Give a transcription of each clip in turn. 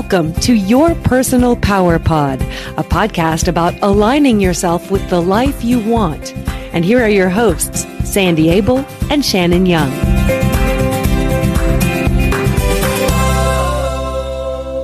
Welcome to Your Personal Power Pod, a podcast about aligning yourself with the life you want. And here are your hosts, Sandy Abel and Shannon Young.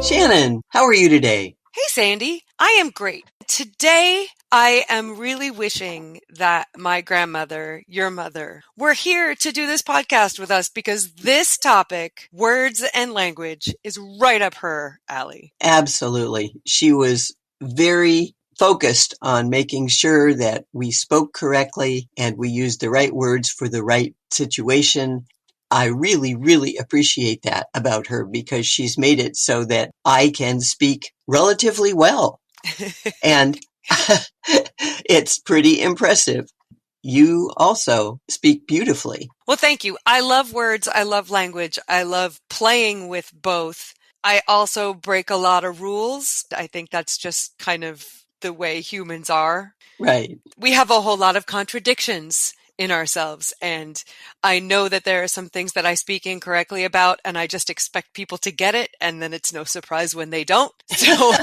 Shannon, how are you today? Hey, Sandy. I am great. Today, I am really wishing that my grandmother, your mother, were here to do this podcast with us because this topic, words and language, is right up her alley. Absolutely. She was very focused on making sure that we spoke correctly and we used the right words for the right situation. I really, really appreciate that about her because she's made it so that I can speak relatively well. And it's pretty impressive. You also speak beautifully. Well, thank you. I love words. I love language. I love playing with both. I also break a lot of rules. I think that's just kind of the way humans are. Right. We have a whole lot of contradictions in ourselves. And I know that there are some things that I speak incorrectly about, and I just expect people to get it. And then it's no surprise when they don't. So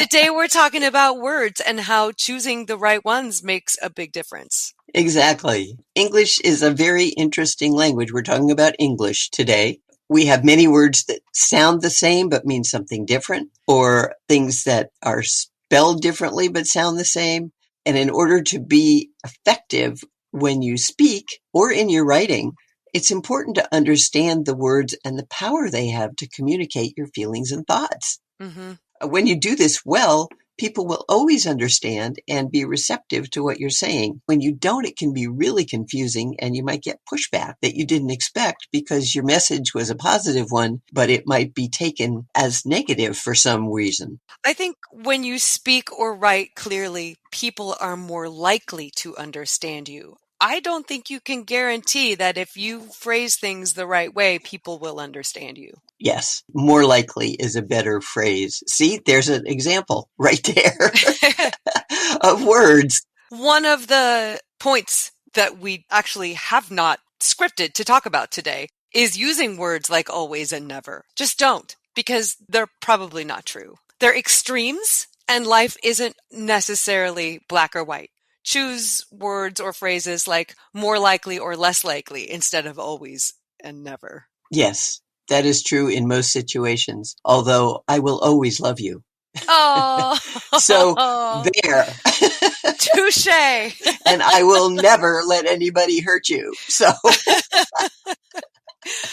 today we're talking about words and how choosing the right ones makes a big difference. Exactly. English is a very interesting language. We're talking about English today. We have many words that sound the same but mean something different, or things that are spelled differently but sound the same. And in order to be effective when you speak or in your writing, it's important to understand the words and the power they have to communicate your feelings and thoughts. Mm-hmm. When you do this well, people will always understand and be receptive to what you're saying. When you don't, it can be really confusing and you might get pushback that you didn't expect because your message was a positive one, but it might be taken as negative for some reason. I think when you speak or write clearly, people are more likely to understand you. I don't think you can guarantee that if you phrase things the right way, people will understand you. Yes, more likely is a better phrase. See, there's an example right there of words. One of the points that we actually have not scripted to talk about today is using words like always and never. Just don't, because they're probably not true. They're extremes, and life isn't necessarily black or white. Choose words or phrases like more likely or less likely instead of always and never. Yes, that is true in most situations, although I will always love you. Oh, So there. Touche. And I will never let anybody hurt you. So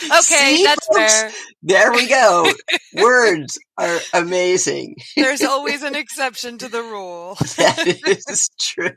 Okay, see, that's folks? fair. There we go. Words are amazing. There's always an exception to the rule. That is true.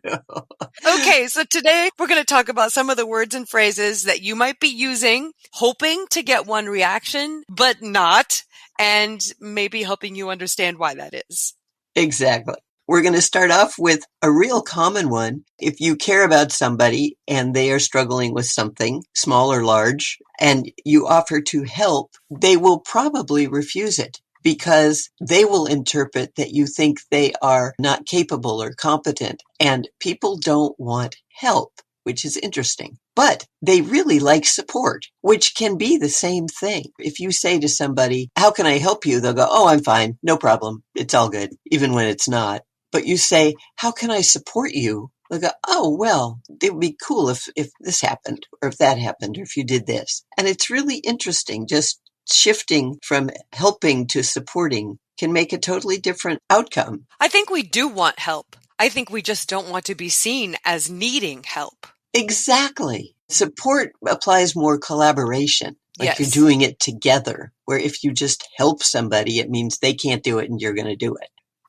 Okay, so today we're going to talk about some of the words and phrases that you might be using, hoping to get one reaction, but not, and maybe helping you understand why that is. Exactly. We're going to start off with a real common one. If you care about somebody and they are struggling with something, small or large, and you offer to help, they will probably refuse it because they will interpret that you think they are not capable or competent, and people don't want help, which is interesting. But they really like support, which can be the same thing. If you say to somebody, "How can I help you?" They'll go, "Oh, I'm fine. No problem. It's all good," even when it's not. But you say, "How can I support you?" They'll go, "Oh, well, it would be cool if this happened, or if that happened, or if you did this." And it's really interesting. Just shifting from helping to supporting can make a totally different outcome. I think we do want help. I think we just don't want to be seen as needing help. Exactly. Support applies more collaboration. Like Yes. You're doing it together, where if you just help somebody, it means they can't do it and you're going to do it.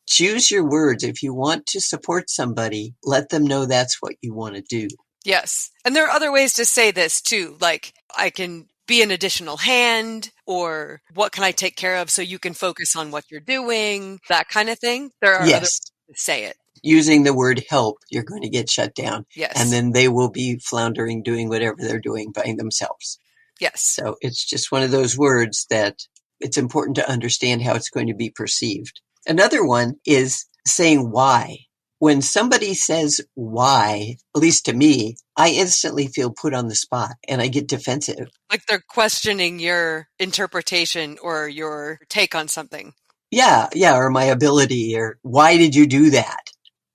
Choose your words. If you want to support somebody, let them know that's what you want to do. Yes. And there are other ways to say this too, like I can be an additional hand, or what can I take care of so you can focus on what you're doing, that kind of thing. There are other Yes. ways to say it. Using the word help, you're going to get shut down. Yes. And then they will be floundering, doing whatever they're doing by themselves. Yes. So it's just one of those words that it's important to understand how it's going to be perceived. Another one is saying why. When somebody says why, at least to me, I instantly feel put on the spot and I get defensive. Like they're questioning your interpretation or your take on something. Yeah, or my ability, or why did you do that?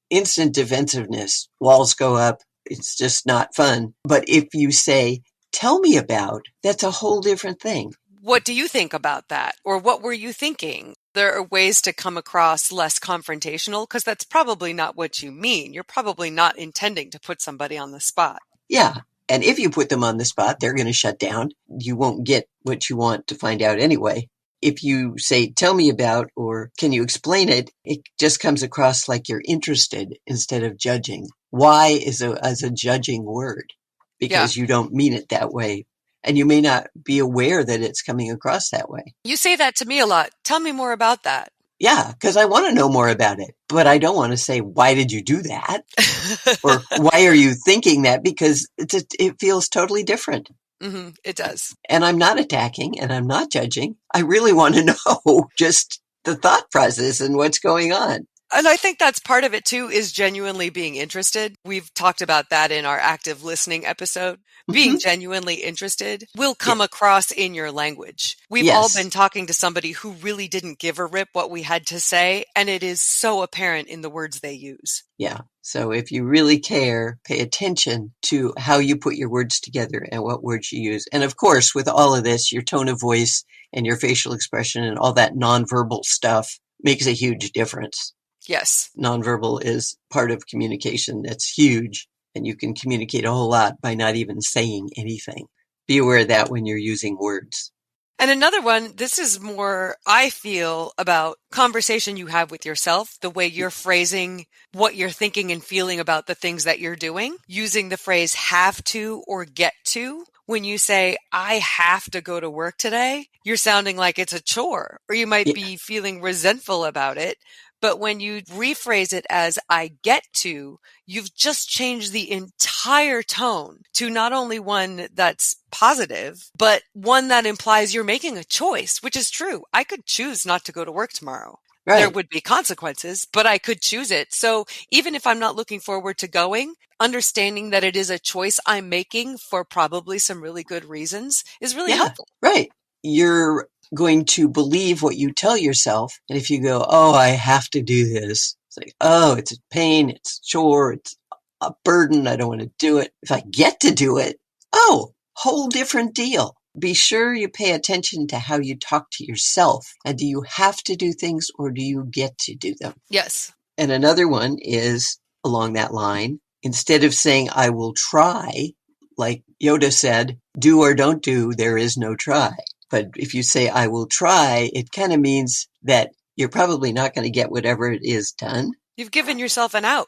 Instant defensiveness, walls go up. It's just not fun. But if you say, tell me about, that's a whole different thing. What do you think about that? Or what were you thinking? There are ways to come across less confrontational because that's probably not what you mean. You're probably not intending to put somebody on the spot. Yeah. And if you put them on the spot, they're going to shut down. You won't get what you want to find out anyway. If you say, tell me about, or can you explain it, it just comes across like you're interested instead of judging. Why is a judging word? Because you don't mean it that way. And you may not be aware that it's coming across that way. You say that to me a lot. Tell me more about that. Yeah, because I want to know more about it. But I don't want to say, why did you do that? Or why are you thinking that? Because it feels totally different. Mm-hmm, it does. And I'm not attacking and I'm not judging. I really want to know just the thought process and what's going on. And I think that's part of it too, is genuinely being interested. We've talked about that in our active listening episode. Being genuinely interested will come across in your language. We've all been talking to somebody who really didn't give a rip what we had to say, and it is so apparent in the words they use. Yeah. So if you really care, pay attention to how you put your words together and what words you use. And of course, with all of this, your tone of voice and your facial expression and all that nonverbal stuff makes a huge difference. Yes. Nonverbal is part of communication that's huge, and you can communicate a whole lot by not even saying anything. Be aware of that when you're using words. And another one, this is more, I feel, about conversation you have with yourself, the way you're phrasing what you're thinking and feeling about the things that you're doing, using the phrase have to or get to. When you say, I have to go to work today, you're sounding like it's a chore, or you might be feeling resentful about it. But when you rephrase it as I get to, you've just changed the entire tone to not only one that's positive, but one that implies you're making a choice, which is true. I could choose not to go to work tomorrow. Right. There would be consequences, but I could choose it. So even if I'm not looking forward to going, understanding that it is a choice I'm making for probably some really good reasons is really helpful. Right. You're going to believe what you tell yourself. And if you go, oh, I have to do this, it's like, oh, it's a pain, it's a chore, it's a burden, I don't want to do it. If I get to do it, oh, whole different deal. Be sure you pay attention to how you talk to yourself. And do you have to do things or do you get to do them? Yes. And another one is along that line. Instead of saying, I will try, like Yoda said, do or don't do, there is no try. But if you say, I will try, it kind of means that you're probably not going to get whatever it is done. You've given yourself an out.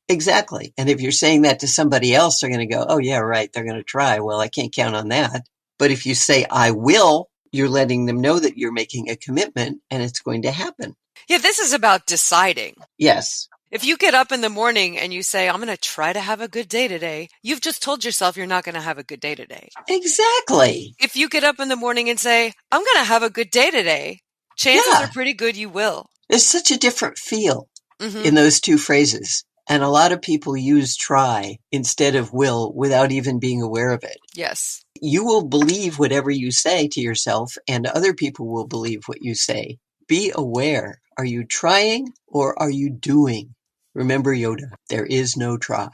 Exactly. And if you're saying that to somebody else, they're going to go, oh, yeah, right, they're going to try. Well, I can't count on that. But if you say, I will, you're letting them know that you're making a commitment and it's going to happen. Yeah, this is about deciding. Yes. If you get up in the morning and you say, I'm going to try to have a good day today, you've just told yourself you're not going to have a good day today. Exactly. If you get up in the morning and say, I'm going to have a good day today, chances are pretty good you will. There's such a different feel in those two phrases. And a lot of people use try instead of will without even being aware of it. Yes. You will believe whatever you say to yourself, and other people will believe what you say. Be aware. Are you trying or are you doing? Remember Yoda, there is no try.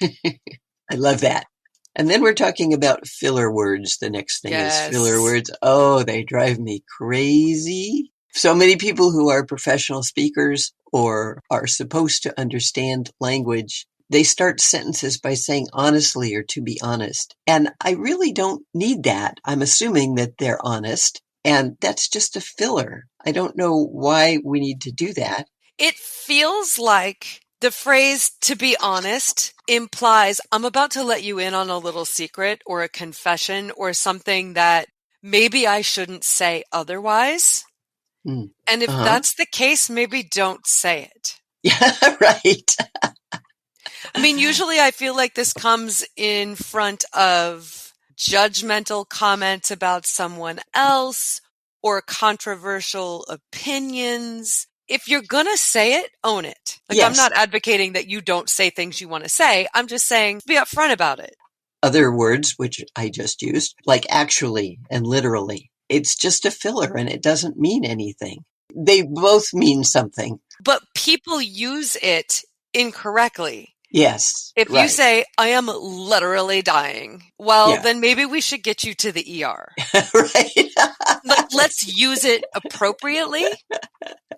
I love that. And then we're talking about filler words. The next thing is filler words. Oh, they drive me crazy. So many people who are professional speakers or are supposed to understand language, they start sentences by saying honestly or to be honest. And I really don't need that. I'm assuming that they're honest. And that's just a filler. I don't know why we need to do that. It feels like the phrase to be honest implies I'm about to let you in on a little secret or a confession or something that maybe I shouldn't say otherwise. And if that's the case, maybe don't say it. Yeah, right. I mean, usually I feel like this comes in front of judgmental comments about someone else or controversial opinions if you're going to say it, own it. Like, Yes. I'm not advocating that you don't say things you want to say. I'm just saying be upfront about it. Other words, which I just used, like actually and literally, it's just a filler and it doesn't mean anything. They both mean something. But people use it incorrectly. Yes. If you say, I am literally dying, well, then maybe we should get you to the ER. Right. Like, let's use it appropriately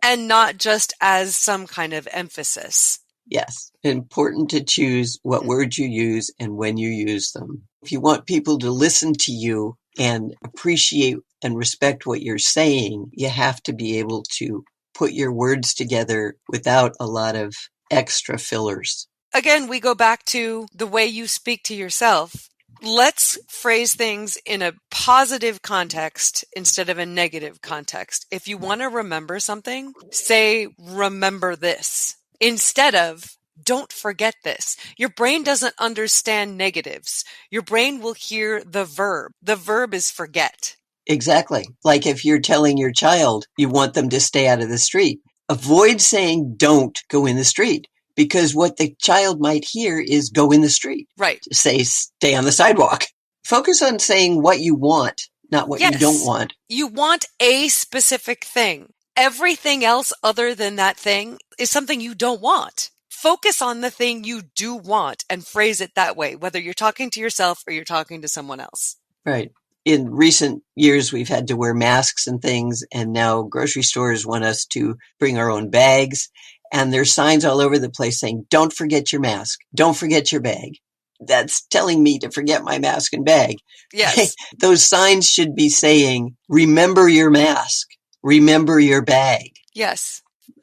and not just as some kind of emphasis. Yes. Important to choose what words you use and when you use them. If you want people to listen to you and appreciate and respect what you're saying, you have to be able to put your words together without a lot of extra fillers. Again, we go back to the way you speak to yourself. Let's phrase things in a positive context instead of a negative context. If you want to remember something, say, remember this, instead of, don't forget this. Your brain doesn't understand negatives. Your brain will hear the verb. The verb is forget. Exactly. Like if you're telling your child you want them to stay out of the street, avoid saying don't go in the street. Because what the child might hear is go in the street. Right. Say, stay on the sidewalk. Focus on saying what you want, not what you don't want. You want a specific thing. Everything else other than that thing is something you don't want. Focus on the thing you do want and phrase it that way, whether you're talking to yourself or you're talking to someone else. Right. In recent years, we've had to wear masks and things, and now grocery stores want us to bring our own bags. And there's signs all over the place saying, don't forget your mask. Don't forget your bag. That's telling me to forget my mask and bag. Yes. Those signs should be saying, remember your mask. Remember your bag. Yes.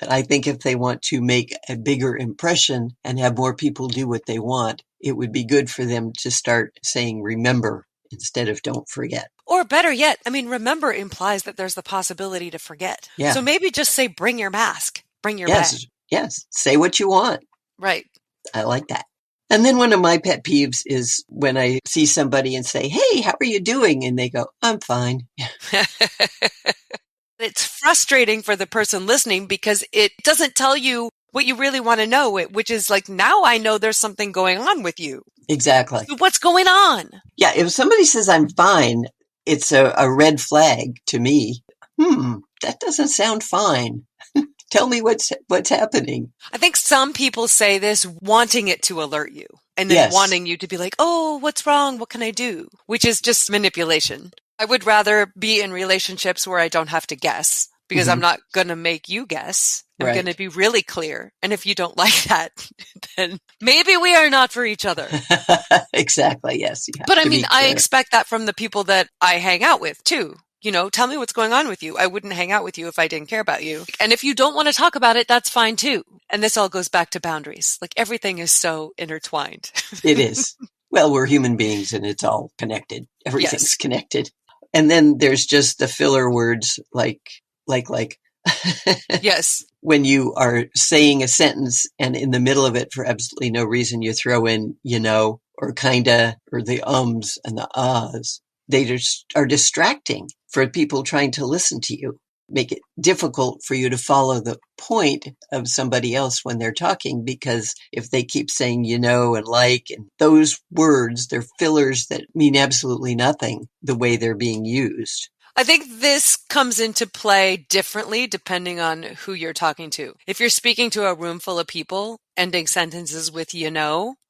I think if they want to make a bigger impression and have more people do what they want, it would be good for them to start saying remember instead of don't forget. Or better yet, remember implies that there's the possibility to forget. Yeah. So maybe just say, bring your mask, bring your bag. Yes. Say what you want. Right. I like that. And then one of my pet peeves is when I see somebody and say, hey, how are you doing? And they go, I'm fine. It's frustrating for the person listening because it doesn't tell you what you really want to know, which is like, now I know there's something going on with you. Exactly. So what's going on? Yeah. If somebody says I'm fine, it's a red flag to me. That doesn't sound fine. Tell me what's happening. I think some people say this wanting it to alert you and then wanting you to be like, oh, what's wrong? What can I do? Which is just manipulation. I would rather be in relationships where I don't have to guess because I'm not going to make you guess. I'm going to be really clear. And if you don't like that, then maybe we are not for each other. Exactly. Yes. But I expect that from the people that I hang out with too. Tell me what's going on with you. I wouldn't hang out with you if I didn't care about you. And if you don't want to talk about it, that's fine too. And this all goes back to boundaries. Like everything is so intertwined. It is. Well, we're human beings and it's all connected. Everything's connected. And then there's just the filler words like. Yes. When you are saying a sentence and in the middle of it for absolutely no reason, you throw in, or kinda, or the ums and the ahs. They just are distracting for people trying to listen to you, make it difficult for you to follow the point of somebody else when they're talking, because if they keep saying, and like, and those words, they're fillers that mean absolutely nothing the way they're being used. I think this comes into play differently depending on who you're talking to. If you're speaking to a room full of people, ending sentences with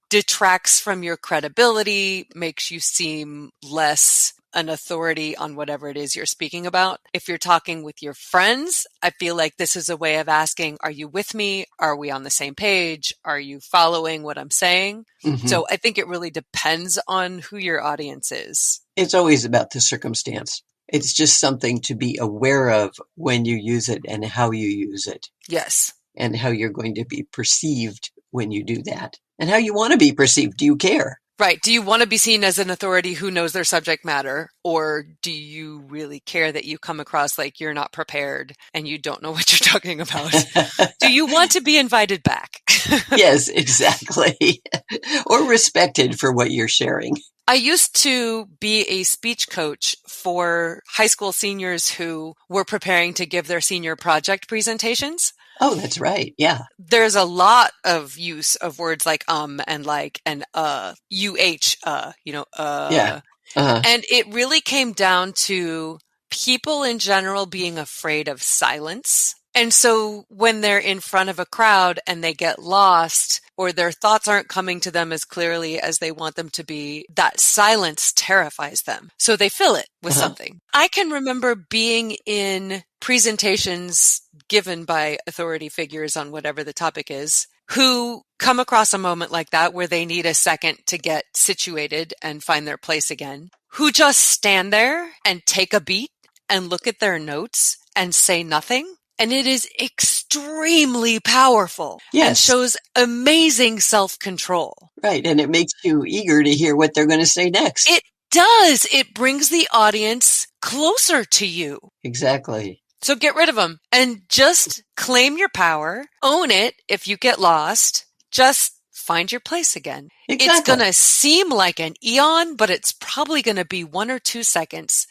detracts from your credibility, makes you seem less an authority on whatever it is you're speaking about. If you're talking with your friends, I feel like this is a way of asking, are you with me? Are we on the same page? Are you following what I'm saying? Mm-hmm. So I think it really depends on who your audience is. It's always about the circumstance. It's just something to be aware of when you use it and how you use it. Yes. And how you're going to be perceived when you do that. And how you want to be perceived. Do you care? Right. Do you want to be seen as an authority who knows their subject matter? Or do you really care that you come across like you're not prepared and you don't know what you're talking about? Do you want to be invited back? Yes, exactly. Or respected for what you're sharing. I used to be a speech coach for high school seniors who were preparing to give their senior project presentations. Oh, that's right. Yeah. There's a lot of use of words like and like and Yeah. Uh-huh. and it really came down to people in general being afraid of silence. And so when they're in front of a crowd and they get lost or their thoughts aren't coming to them as clearly as they want them to be, that silence terrifies them. So they fill it with something. I can remember being in presentations given by authority figures on whatever the topic is, who come across a moment like that where they need a second to get situated and find their place again, who just stand there and take a beat and look at their notes and say nothing. And it is extremely powerful and shows amazing self-control. Right. And it makes you eager to hear what they're going to say next. It does. It brings the audience closer to you. Exactly. So get rid of them and just claim your power, own it. If you get lost, just find your place again. Exactly. It's going to seem like an eon, but it's probably going to be 1 or 2 seconds.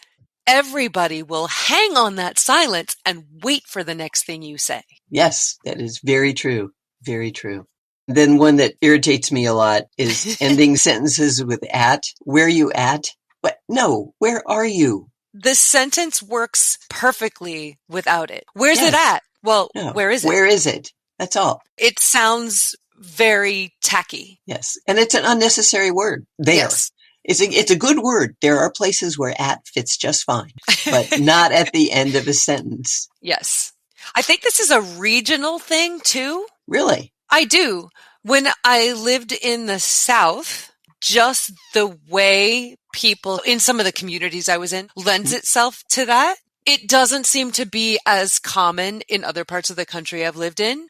Everybody will hang on that silence and wait for the next thing you say. Yes, that is very true. Very true. Then one that irritates me a lot is ending sentences with at. Where you at? What? No, where are you? The sentence works perfectly without it. Where's it at? Well, No. Where is it? Where is it? That's all. It sounds very tacky. Yes. And it's an unnecessary word. There. Yes. It's a good word. There are places where at fits just fine, but not at the end of a sentence. Yes. I think this is a regional thing too. Really? I do. When I lived in the South, just the way people in some of the communities I was in lends itself to that. It doesn't seem to be as common in other parts of the country I've lived in.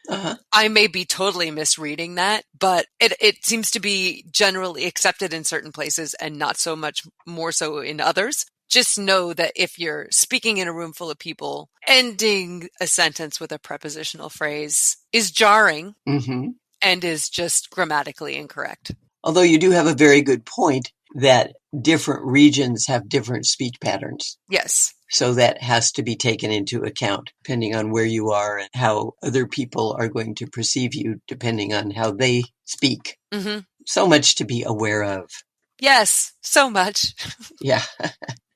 I may be totally misreading that, but it seems to be generally accepted in certain places and not so much more so in others. Just know that if you're speaking in a room full of people, ending a sentence with a prepositional phrase is jarring and is just grammatically incorrect. Although you do have a very good point that different regions have different speech patterns. Yes. So that has to be taken into account, depending on where you are and how other people are going to perceive you, depending on how they speak. So much to be aware of. Yes, so much. Yeah.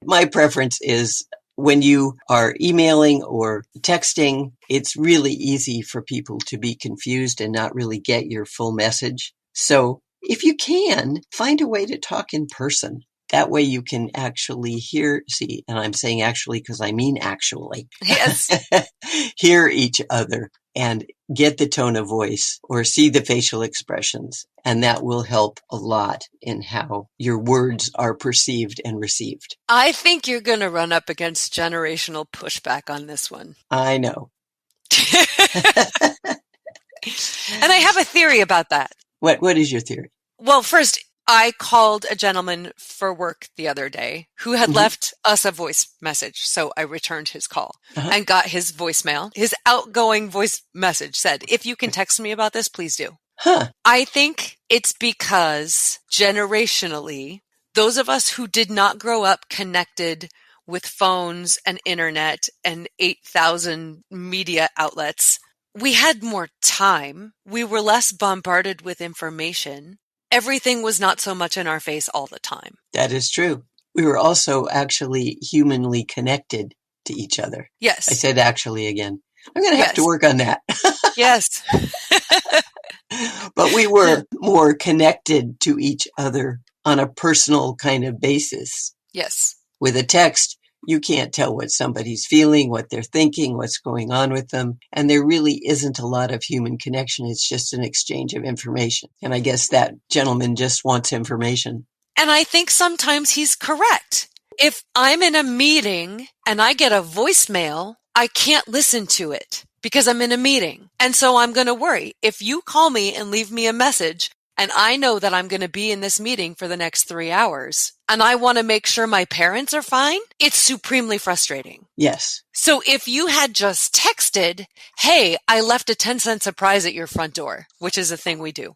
My preference is when you are emailing or texting, it's really easy for people to be confused and not really get your full message. So if you can, find a way to talk in person. That way you can actually see, and I'm saying actually because I mean actually. Yes. Hear each other and get the tone of voice or see the facial expressions. And that will help a lot in how your words are perceived and received. I think you're going to run up against generational pushback on this one. I know. And I have a theory about that. What is your theory? Well, first, I called a gentleman for work the other day who had left us a voice message. So I returned his call and got his voicemail. His outgoing voice message said, if you can text me about this, please do. I think it's because generationally, those of us who did not grow up connected with phones and internet and 8,000 media outlets, we had more time. We were less bombarded with information. Everything was not so much in our face all the time. That is true. We were also actually humanly connected to each other. Yes. I said actually again. I'm going to have to work on that. Yes. But we were more connected to each other on a personal kind of basis. Yes. With a text, you can't tell what somebody's feeling, what they're thinking, what's going on with them. And there really isn't a lot of human connection. It's just an exchange of information. And I guess that gentleman just wants information. And I think sometimes he's correct. If I'm in a meeting and I get a voicemail, I can't listen to it because I'm in a meeting. And so I'm going to worry. If you call me and leave me a message, and I know that I'm going to be in this meeting for the next 3 hours, and I want to make sure my parents are fine, it's supremely frustrating. Yes. So if you had just texted, hey, I left a 10-cent surprise at your front door, which is a thing we do,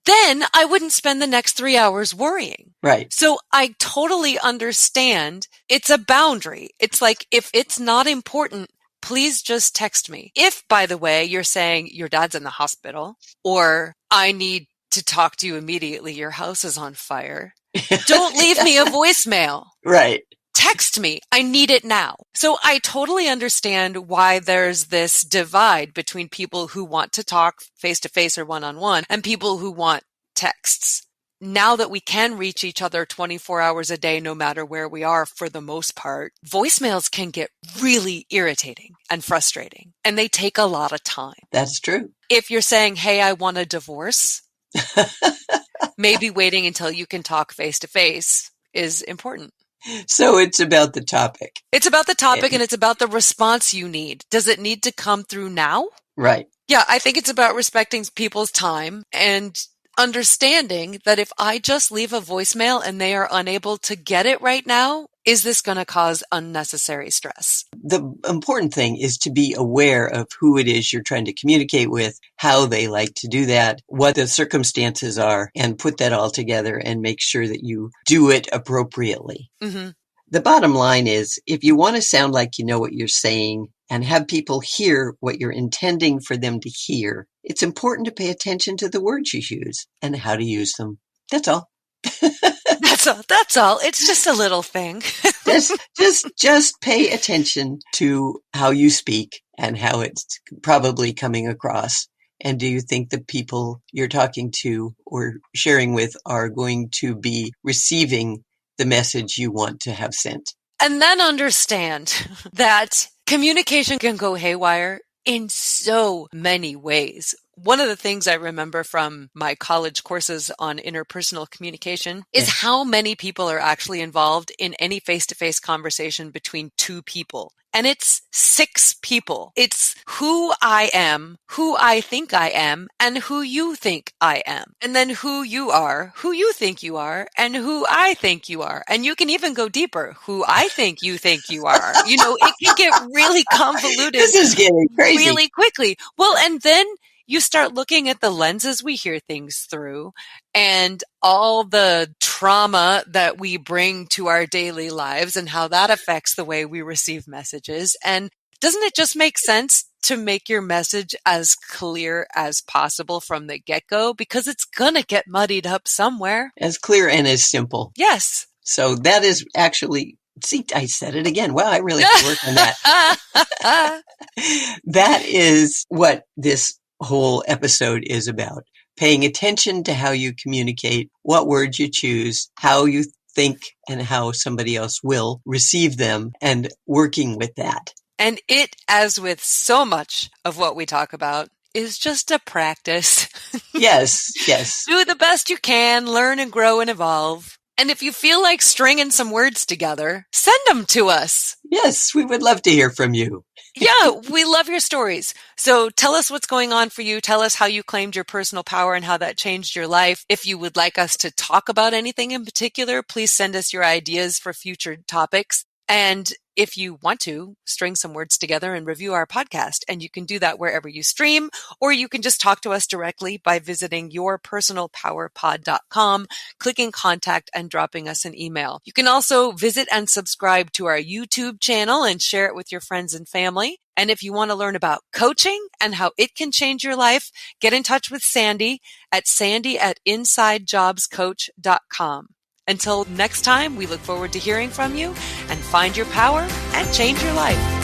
then I wouldn't spend the next 3 hours worrying. Right. So I totally understand. It's a boundary. It's like, if it's not important, please just text me. If, by the way, you're saying your dad's in the hospital or I need to talk to you immediately, your house is on fire, don't leave me a voicemail. Right. Text me. I need it now. So I totally understand why there's this divide between people who want to talk face to face or one-on-one and people who want texts. Now that we can reach each other 24 hours a day, no matter where we are for the most part, voicemails can get really irritating and frustrating, and they take a lot of time. That's true. If you're saying, hey, I want a divorce, maybe waiting until you can talk face to face is important. So it's about the topic. It's about the topic and it's about the response you need. Does it need to come through now? Right. Yeah, I think it's about respecting people's time and understanding that if I just leave a voicemail and they are unable to get it right now, is this going to cause unnecessary stress? The important thing is to be aware of who it is you're trying to communicate with, how they like to do that, what the circumstances are, and put that all together and make sure that you do it appropriately. Mm-hmm. The bottom line is, if you want to sound like you know what you're saying and have people hear what you're intending for them to hear, it's important to pay attention to the words you use and how to use them. That's all. That's all. It's just a little thing. just pay attention to how you speak and how it's probably coming across. And do you think the people you're talking to or sharing with are going to be receiving the message you want to have sent? And then understand that communication can go haywire in so many ways. One of the things I remember from my college courses on interpersonal communication is how many people are actually involved in any face-to-face conversation between two people. And it's 6 people. It's who I am, who I think I am, and who you think I am. And then who you are, who you think you are, and who I think you are. And you can even go deeper, who I think you are. You know, it can get really convoluted. This is getting crazy. Really quickly. Well, and then you start looking at the lenses we hear things through and all the trauma that we bring to our daily lives and how that affects the way we receive messages. And doesn't it just make sense to make your message as clear as possible from the get-go? Because it's going to get muddied up somewhere. As clear and as simple. Yes. So that is actually... See, I said it again. Wow, I really have to work on that. That is what this whole episode is about. Paying attention to how you communicate, what words you choose, how you think, and how somebody else will receive them, and working with that. And it, as with so much of what we talk about, is just a practice. Yes, yes. Do the best you can, learn and grow and evolve. And if you feel like stringing some words together, send them to us. Yes, we would love to hear from you. Yeah, we love your stories. So tell us what's going on for you. Tell us how you claimed your personal power and how that changed your life. If you would like us to talk about anything in particular, please send us your ideas for future topics. And if you want to, string some words together and review our podcast. And you can do that wherever you stream, or you can just talk to us directly by visiting yourpersonalpowerpod.com, clicking contact and dropping us an email. You can also visit and subscribe to our YouTube channel and share it with your friends and family. And if you want to learn about coaching and how it can change your life, get in touch with Sandy at insidejobscoach.com. Until next time, we look forward to hearing from you and find your power and change your life.